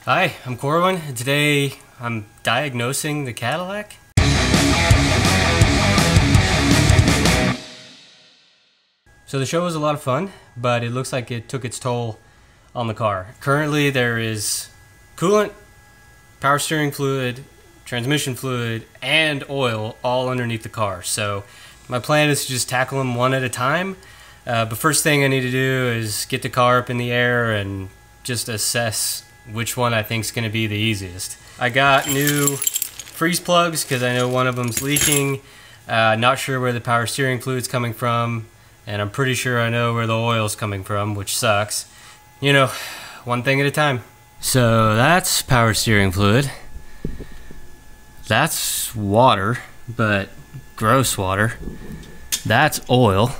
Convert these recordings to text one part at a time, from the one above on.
Hi, I'm Corwin, and today I'm diagnosing the Cadillac. So the show was a lot of fun, but it looks like it took its toll on the car. Currently there is coolant, power steering fluid, transmission fluid, and oil all underneath the car. So my plan is to just tackle them one at a time. But first thing I need to do is get the car up in the air and just assess which one I think is going to be the easiest. I got new freeze plugs because I know one of them's leaking. Not sure where the power steering fluid's coming from, and I'm pretty sure I know where the oil's coming from, which sucks. You know, one thing at a time. So that's power steering fluid. That's water, but gross water. That's oil.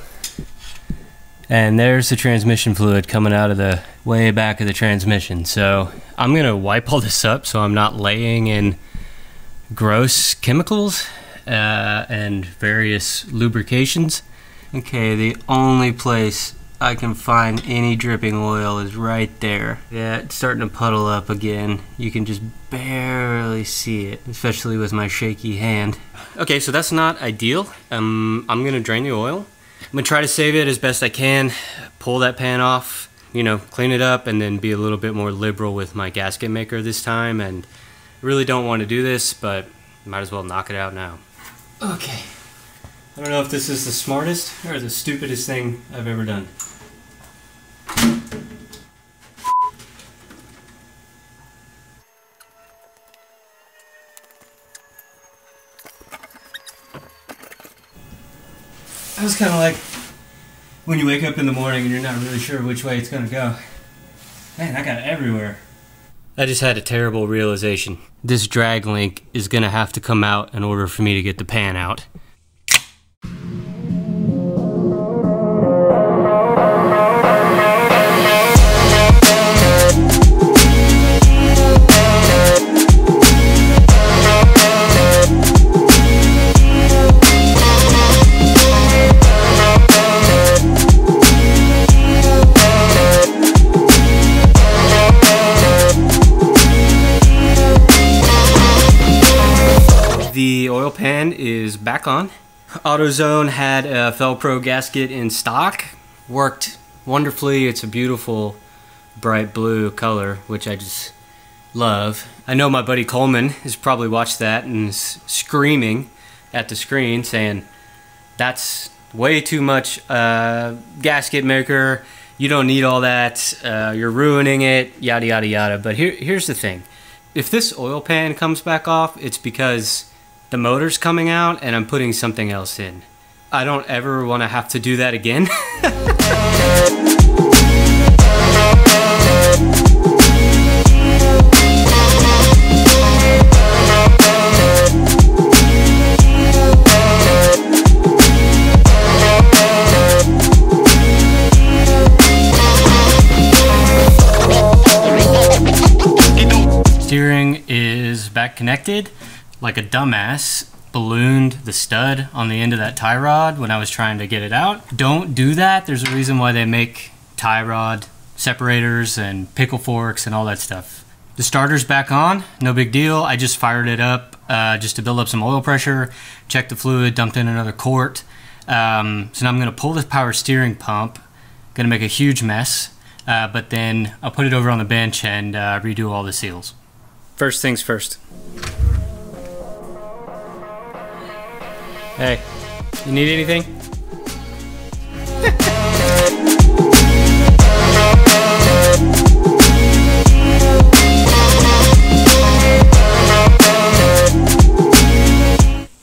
And there's the transmission fluid coming out of the way back of the transmission. So I'm gonna wipe all this up so I'm not laying in gross chemicals and various lubrications. Okay, the only place I can find any dripping oil is right there. Yeah, it's starting to puddle up again. You can just barely see it, especially with my shaky hand. Okay, so that's not ideal. I'm gonna drain the oil. I'm gonna try to save it as best I can, pull that pan off, you know, clean it up, and then be a little bit more liberal with my gasket maker this time. And I really don't want to do this, but might as well knock it out now. Okay, I don't know if this is the smartest or the stupidest thing I've ever done. I was kind of like when you wake up in the morning and you're not really sure which way it's gonna go. Man, I got it everywhere. I just had a terrible realization. This drag link is gonna have to come out in order for me to get the pan out. The oil pan is back on. AutoZone had a Felpro gasket in stock. Worked wonderfully. It's a beautiful bright blue color, which I just love. I know my buddy Coleman has probably watched that and is screaming at the screen saying, "That's way too much gasket maker. You don't need all that. You're ruining it, yada yada yada." But here's the thing. If this oil pan comes back off, it's because the motor's coming out and I'm putting something else in. I don't ever want to have to do that again. Steering is back connected. Like a dumbass, ballooned the stud on the end of that tie rod when I was trying to get it out. Don't do that. There's a reason why they make tie rod separators and pickle forks and all that stuff. The starter's back on, no big deal. I just fired it up just to build up some oil pressure, checked the fluid, dumped in another quart. So now I'm gonna pull this power steering pump, gonna make a huge mess, but then I'll put it over on the bench and redo all the seals. First things first. Hey, you need anything?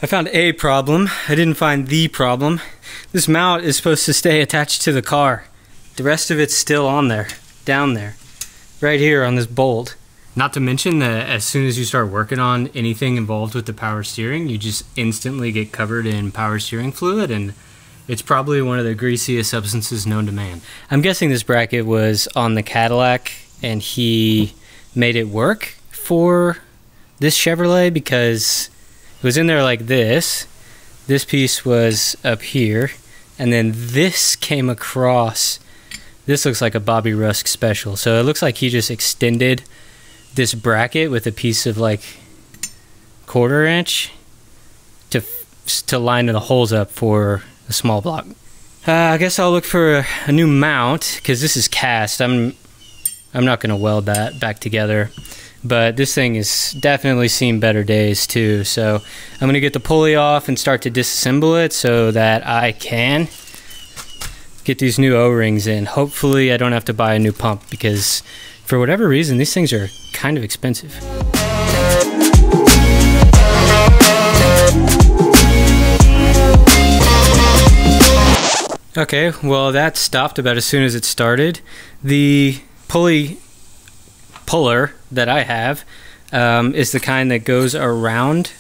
I found a problem. I didn't find the problem. This mount is supposed to stay attached to the car. The rest of it's still on there, down there, right here on this bolt. Not to mention that as soon as you start working on anything involved with the power steering, you just instantly get covered in power steering fluid, and it's probably one of the greasiest substances known to man. I'm guessing this bracket was on the Cadillac and he made it work for this Chevrolet because it was in there like this. This piece was up here, and then this came across. This looks like a Bobby Rusk special, so it looks like he just extended this bracket with a piece of like 1/4 inch to line the holes up for a small block. I guess I'll look for a new mount, because this is cast. I'm not gonna weld that back together, but this thing is definitely seen better days too. So I'm gonna get the pulley off and start to disassemble it so that I can get these new O-rings in. Hopefully I don't have to buy a new pump, because for whatever reason these things are kind of expensive. Okay, well that stopped about as soon as it started. The puller that I have is the kind that goes around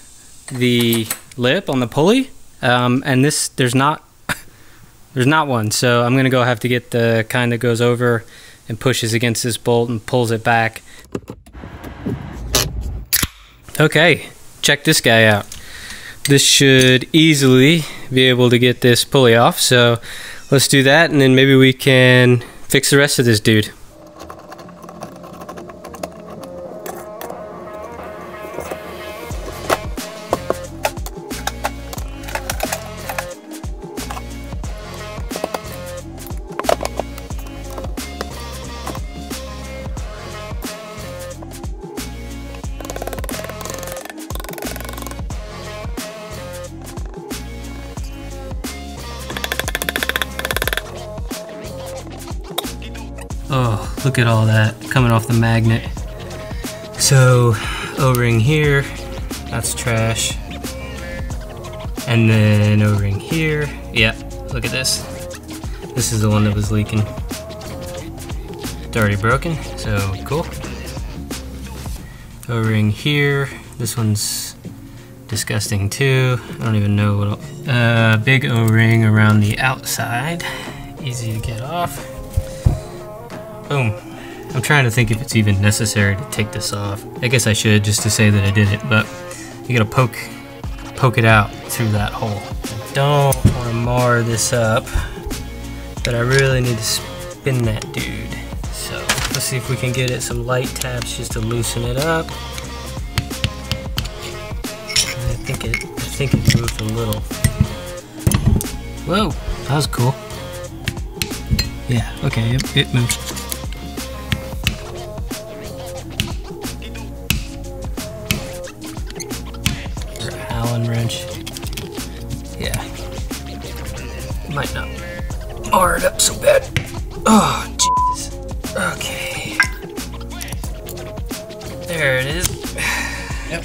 the lip on the pulley, and there's not one, so I'm gonna have to get the kind that goes over and pushes against this bolt and pulls it back. Okay, check this guy out. This should easily be able to get this pulley off, so let's do that, and then maybe we can fix the rest of this dude. Oh, look at all that coming off the magnet. So, O-ring here, that's trash. And then O-ring here. Yeah, look at this. This is the one that was leaking. It's already broken, so cool. O-ring here. This one's disgusting too. I don't even know what. Big O-ring around the outside. Easy to get off. Boom. I'm trying to think if it's even necessary to take this off. I guess I should, just to say that I did it, but you gotta poke it out through that hole. I don't want to mar this up, but I really need to spin that dude. So let's see if we can get it some light taps just to loosen it up. I think it moved a little. Whoa, that was cool. Yeah, okay, it moved. Allen wrench. Yeah. Might not mar it up so bad. Oh, Jesus. Okay. There it is. Yep.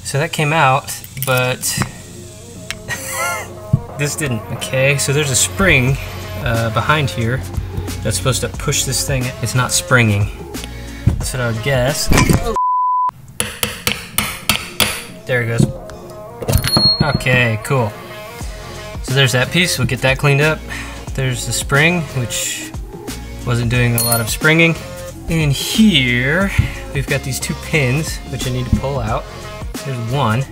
So that came out, but this didn't. Okay, so there's a spring behind here that's supposed to push this thing. It's not springing. That's what I would guess. There it goes. Okay, cool. So there's that piece. We'll get that cleaned up. There's the spring, which wasn't doing a lot of springing. And here, we've got these two pins, which I need to pull out. There's one.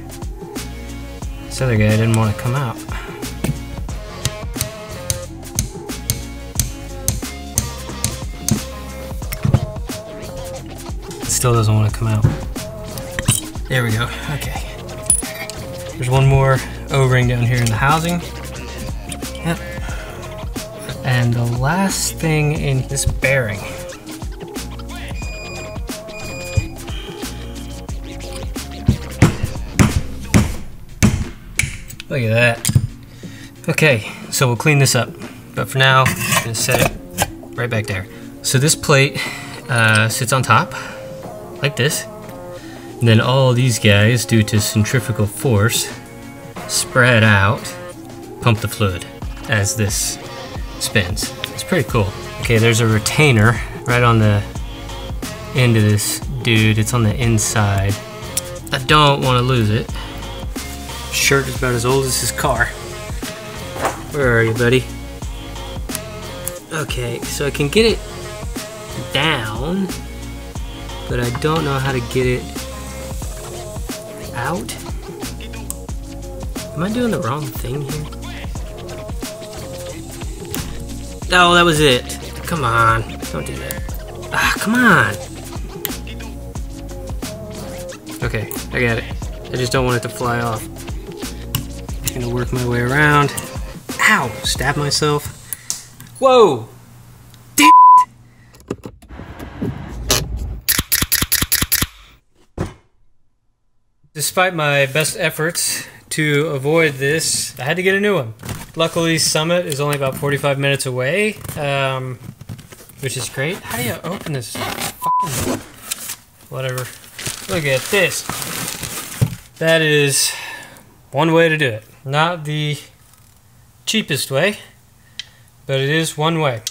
This other guy didn't want to come out. It still doesn't want to come out. There we go, okay. There's one more O-ring down here in the housing. Yep. And the last thing in this bearing. Look at that. Okay, so we'll clean this up. But for now, I'm gonna set it right back there. So this plate sits on top, like this. And then all these guys, due to centrifugal force, spread out, pump the fluid as this spins. It's pretty cool. Okay, there's a retainer right on the end of this dude. It's on the inside. I don't want to lose it. Shirt is about as old as his car. Where are you, buddy? Okay, so I can get it down, but I don't know how to get it out. Am I doing the wrong thing here? Oh, that was it. Come on, don't do that. Ah, come on. Okay, I got it. I just don't want it to fly off. I'm gonna work my way around. Ow! Stab myself. Whoa! Damn it! Despite my best efforts to avoid this, I had to get a new one. Luckily, Summit is only about 45 minutes away, which is great. How do you open this? Fucking whatever. Look at this. That is one way to do it. Not the cheapest way, but it is one way.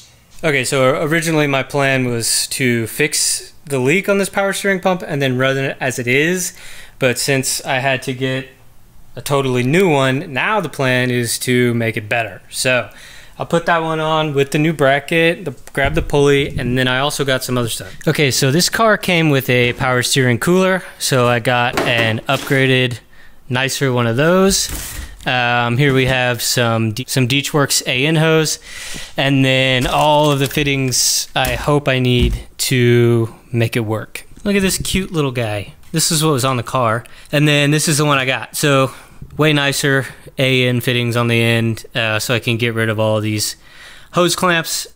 Okay, so originally my plan was to fix the leak on this power steering pump and then run it as it is, but since I had to get a totally new one, now the plan is to make it better. So I'll put that one on with the new bracket, grab the pulley, and then I also got some other stuff. Okay, so this car came with a power steering cooler, so I got an upgraded, nicer one of those. Here we have some Deechworks AN hose, and then all of the fittings I hope I need to make it work. Look at this cute little guy. This is what was on the car, and then this is the one I got. So way nicer AN fittings on the end, so I can get rid of all of these hose clamps.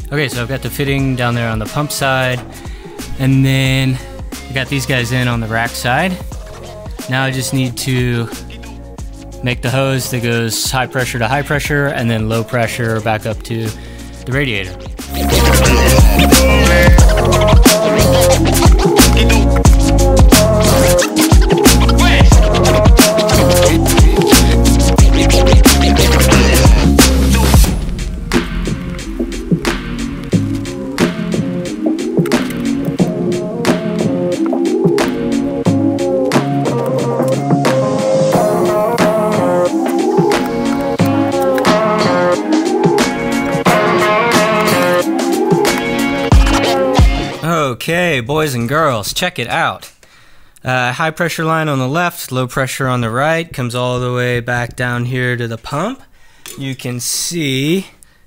Okay, so I've got the fitting down there on the pump side, and then I got these guys in on the rack side. Now I just need to make the hose that goes high pressure to high pressure and then low pressure back up to the radiator. Okay, boys and girls, check it out. High pressure line on the left, low pressure on the right, comes all the way back down here to the pump. As you can see,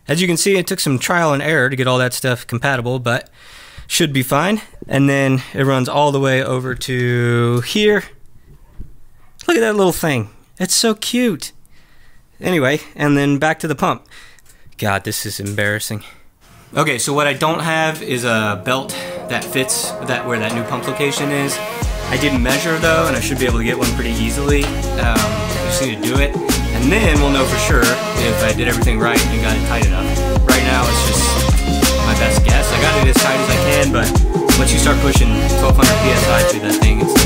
it took some trial and error to get all that stuff compatible, but should be fine. And then it runs all the way over to here. Look at that little thing. It's so cute. Anyway, and then back to the pump. God, this is embarrassing. Okay, so what I don't have is a belt that fits where that new pump location is. I didn't measure though, and I should be able to get one pretty easily. I just need to do it, and then we'll know for sure if I did everything right and got it tight enough. Right now it's just my best guess. I got it as tight as I can, but once you start pushing 1200 PSI through that thing, it's